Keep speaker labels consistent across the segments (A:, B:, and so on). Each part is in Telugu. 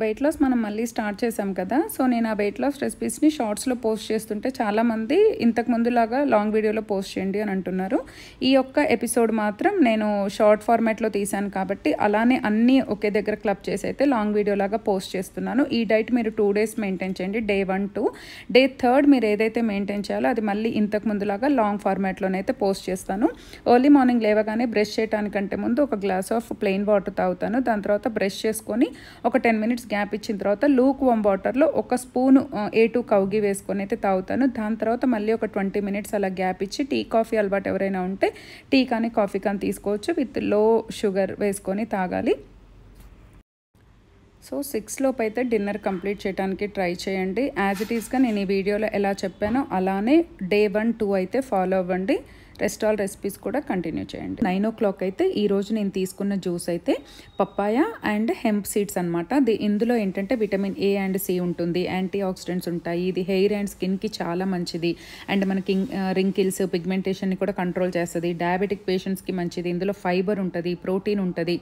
A: వెయిట్ లాస్ మనం మళ్ళీ స్టార్ట్ చేసాం కదా. సో నేను ఆ వెయిట్ లాస్ రెసిపీస్ని షార్ట్స్లో పోస్ట్ చేస్తుంటే చాలామంది ఇంతకు ముందులాగా లాంగ్ వీడియోలో పోస్ట్ చేయండి అని అంటున్నారు. ఈ ఒక్క ఎపిసోడ్ మాత్రం నేను షార్ట్ ఫార్మాట్లో తీసాను కాబట్టి అలానే అన్నీ ఒకే దగ్గర క్లబ్ చేసి అయితే లాంగ్ వీడియోలాగా పోస్ట్ చేస్తున్నాను. ఈ డైట్ మీరు 2 days మెయింటైన్ చేయండి, Day 1 to Day 3 మీరు ఏదైతే మెయింటైన్ చేయాలో అది మళ్ళీ ఇంతకు ముందులాగా లాంగ్ ఫార్మాట్లోనైతే పోస్ట్ చేస్తాను. ఎర్లీ మార్నింగ్ లేవగానే బ్రష్ చేయడానికంటే ముందు ఒక గ్లాస్ ఆఫ్ ప్లెయిన్ వాటర్ తాగుతాను. దాని తర్వాత బ్రష్ చేసుకొని ఒక 10 minutes గ్యాప్ ఇచ్చిన తర్వాత లూక్ వామ్ వాటర్లో ఒక స్పూన్ A2 కౌగి వేసుకొని అయితే తాగుతాను. దాని తర్వాత మళ్ళీ ఒక 20 minutes అలా గ్యాప్ ఇచ్చి టీ కాఫీ అలవాటు ఎవరైనా ఉంటే టీ కానీ కాఫీ కానీ తీసుకోవచ్చు. విత్ లో షుగర్ వేసుకొని తాగాలి. సో 6 లోపు అయితే డిన్నర్ కంప్లీట్ చేయడానికి ట్రై చేయండి. యాజ్ ఇట్ ఈస్గా నేను ఈ వీడియోలో ఎలా చెప్పానో అలానే Day 1, 2 అయితే ఫాలో అవ్వండి. రెస్ట్ ఆల్ రెసిపీస్ కూడా కంటిన్యూ చేయండి. 9 o'clock అయితే ఈరోజు నేను తీసుకున్న జ్యూస్ అయితే పప్పాయ అండ్ హెంప్ సీడ్స్ అనమాట. ఇందులో ఏంటంటే విటమిన్ A and C ఉంటుంది, యాంటీ ఆక్సిడెంట్స్ ఉంటాయి. ఇది హెయిర్ అండ్ స్కిన్కి చాలా మంచిది అండ్ మనకి రింకిల్స్ పిగ్మెంటేషన్ని కూడా కంట్రోల్ చేస్తుంది. డయాబెటిక్ పేషెంట్స్కి మంచిది. ఇందులో ఫైబర్ ఉంటుంది, ప్రోటీన్ ఉంటుంది.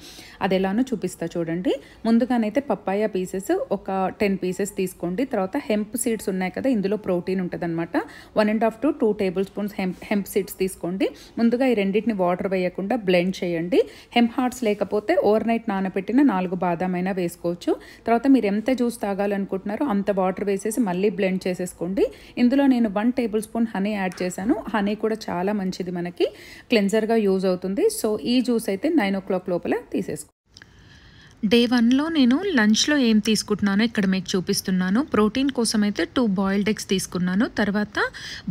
A: అది ఎలానో చూపిస్తా చూడండి. ముందుగానైతే పప్పాయ పీసెస్ ఒక 10 pieces తీసుకోండి. తర్వాత హెంప్ సీడ్స్ ఉన్నాయి కదా, ఇందులో ప్రోటీన్ ఉంటుంది అనమాట. 1.5 to 2 tablespoons హెంప్ సీడ్స్ తీసుకోండి. ముందుగా ఈ రెండింటిని వాటర్ వేయకుండా బ్లెండ్ చేయండి. హెంప్ హార్ట్స్ లేకపోతే ఓవర్ నైట్ నానబెట్టిన 4 బాదాం అయినా వేసుకోవచ్చు. తర్వాత మీరు ఎంత జ్యూస్ తాగాలనుకుంటున్నారో అంత వాటర్ వేసేసి మళ్ళీ బ్లెండ్ చేసేసుకోండి. ఇందులో నేను 1 tablespoon హనీ యాడ్ చేశాను. హనీ కూడా చాలా మంచిది, మనకి క్లెన్జర్గా యూజ్ అవుతుంది. సో ఈ జ్యూస్ అయితే 9 o'clock లోపల తీసేసుకోండి. Day 1లో నేను లంచ్లో ఏం తీసుకుంటున్నానో ఇక్కడ మీకు చూపిస్తున్నాను. ప్రోటీన్ కోసం అయితే 2 boiled eggs తీసుకున్నాను. తర్వాత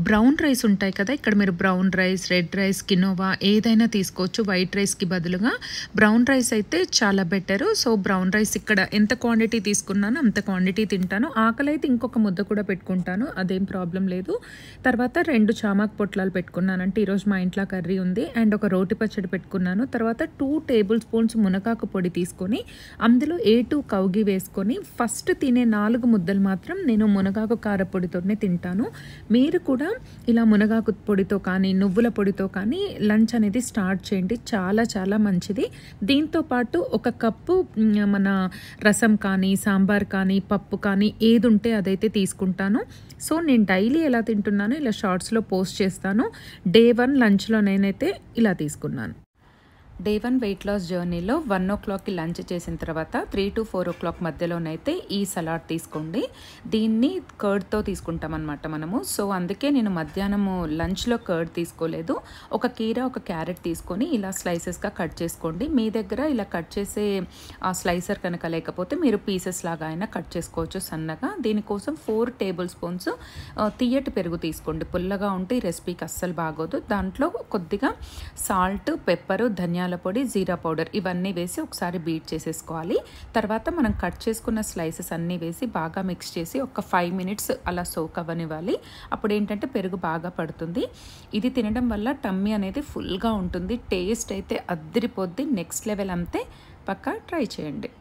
A: బ్రౌన్ రైస్ ఉంటాయి కదా, ఇక్కడ మీరు brown rice, red rice, quinoa ఏదైనా తీసుకోవచ్చు వైట్ రైస్కి బదులుగా. బ్రౌన్ రైస్ అయితే చాలా బెటరు. సో బ్రౌన్ రైస్ ఇక్కడ ఎంత క్వాంటిటీ తీసుకున్నానో అంత క్వాంటిటీ తింటాను. ఆకలి అయితే ఇంకొక ముద్ద కూడా పెట్టుకుంటాను, అదేం ప్రాబ్లం లేదు. తర్వాత 2 చామాకు పొట్లాలు పెట్టుకున్నాను, అంటే ఈరోజు మా ఇంట్లో కర్రీ ఉంది. అండ్ ఒక రోటి పచ్చడి పెట్టుకున్నాను. తర్వాత 2 tablespoons మునగాకు పొడి తీసుకొని అందులో A2 కౌగి వేసుకొని ఫస్ట్ తినే 4 ముద్దలు మాత్రం నేను మునగాకు కారపొడితోనే తింటాను. మీరు కూడా ఇలా మునగాకు పొడితో కానీ నువ్వుల పొడితో కానీ లంచ్ అనేది స్టార్ట్ చేయండి, చాలా చాలా మంచిది. దీంతో పాటు 1 కప్పు మన రసం కానీ సాంబార్ కానీ పప్పు కానీ ఏది ఉంటే అదైతే తీసుకుంటాను. సో నేను డైలీ ఎలా తింటున్నానో ఇలా షార్ట్స్లో పోస్ట్ చేస్తాను. Day 1 లంచ్లో నేనైతే ఇలా తీసుకున్నాను. Day 1 వెయిట్ లాస్ జర్నీలో 1 o'clockకి లంచ్ చేసిన తర్వాత 3 to 4 o'clock మధ్యలోనైతే ఈ సలాడ్ తీసుకోండి. దీన్ని కర్డ్తో తీసుకుంటామన్నమాట మనము. సో అందుకే నేను మధ్యాహ్నము లంచ్లో కర్డ్ తీసుకోలేదు. ఒక కీర ఒక క్యారెట్ తీసుకొని ఇలా స్లైసెస్గా కట్ చేసుకోండి. మీ దగ్గర ఇలా కట్ చేసే స్లైసర్ కనుక లేకపోతే మీరు పీసెస్ లాగా అయినా కట్ చేసుకోవచ్చు సన్నగా. దీనికోసం 4 tablespoons తియ్యటి పెరుగు తీసుకోండి. పుల్లగా ఉంటే ఈ రెసిపీకి అస్సలు బాగోదు. దాంట్లో కొద్దిగా సాల్ట్, పెప్పరు, ధనియాల పొడి, జీరా పౌడర్ ఇవన్నీ వేసి ఒకసారి బీట్ చేసేసుకోవాలి. తర్వాత మనం కట్ చేసుకున్న స్లైసెస్ అన్నీ వేసి బాగా మిక్స్ చేసి ఒక 5 minutes అలా సోక్ అవ్వనివ్వాలి. అప్పుడు ఏంటంటే పెరుగు బాగా పడుతుంది. ఇది తినడం వల్ల టమ్మీ అనేది ఫుల్గా ఉంటుంది. టేస్ట్ అయితే అద్దరిపోద్ది, నెక్స్ట్ లెవెల్. అంతే, పక్కా ట్రై చేయండి.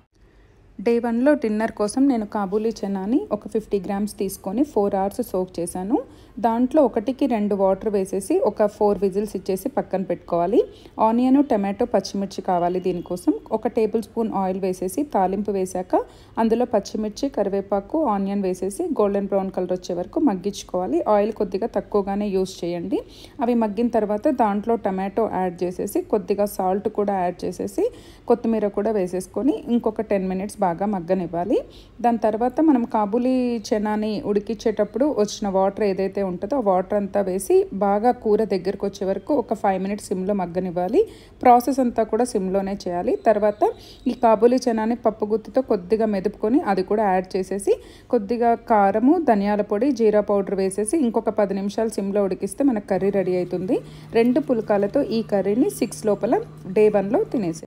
A: Day 1లో డిన్నర్ కోసం నేను కాబూలీ చనాని ఒక 50 grams తీసుకొని 4 hours సోక్ చేశాను. దాంట్లో 1కి 2 వాటర్ వేసేసి ఒక 4 whistles ఇచ్చేసి పక్కన పెట్టుకోవాలి. ఆనియన్, టమాటో, పచ్చిమిర్చి కావాలి దీనికోసం. 1 tablespoon ఆయిల్ వేసేసి తాలింపు వేశాక అందులో పచ్చిమిర్చి, కరివేపాకు, ఆనియన్ వేసేసి గోల్డెన్ బ్రౌన్ కలర్ వచ్చే వరకు మగ్గించుకోవాలి. ఆయిల్ కొద్దిగా తక్కువగానే యూస్ చేయండి. అవి మగ్గిన తర్వాత దాంట్లో టమాటో యాడ్ చేసేసి కొద్దిగా సాల్ట్ కూడా యాడ్ చేసేసి కొత్తిమీర కూడా వేసేసుకొని ఇంకొక 10 minutes బాగా మగ్గనివ్వాలి. దాని తర్వాత మనం కాబూలీ చనాని ఉడికించేటప్పుడు వచ్చిన వాటర్ ఏదైతే ఉంటుందో ఆ వాటర్ అంతా వేసి బాగా కూర దగ్గరకు వచ్చే వరకు ఒక 5 minutes సిమ్లో మగ్గనివ్వాలి. ప్రాసెస్ అంతా కూడా సిమ్లోనే చేయాలి. తర్వాత ఈ కాబూలీ చనాని పప్పు గుత్తితో కొద్దిగా మెదుపుకొని అది కూడా యాడ్ చేసేసి కొద్దిగా కారము, ధనియాల పొడి, జీరా పౌడర్ వేసేసి ఇంకొక 10 నిమిషాలు సిమ్లో ఉడికిస్తే మనకు కర్రీ రెడీ అవుతుంది. 2 పుల్కాలతో ఈ కర్రీని 6 లోపల Day 1లో తినేసి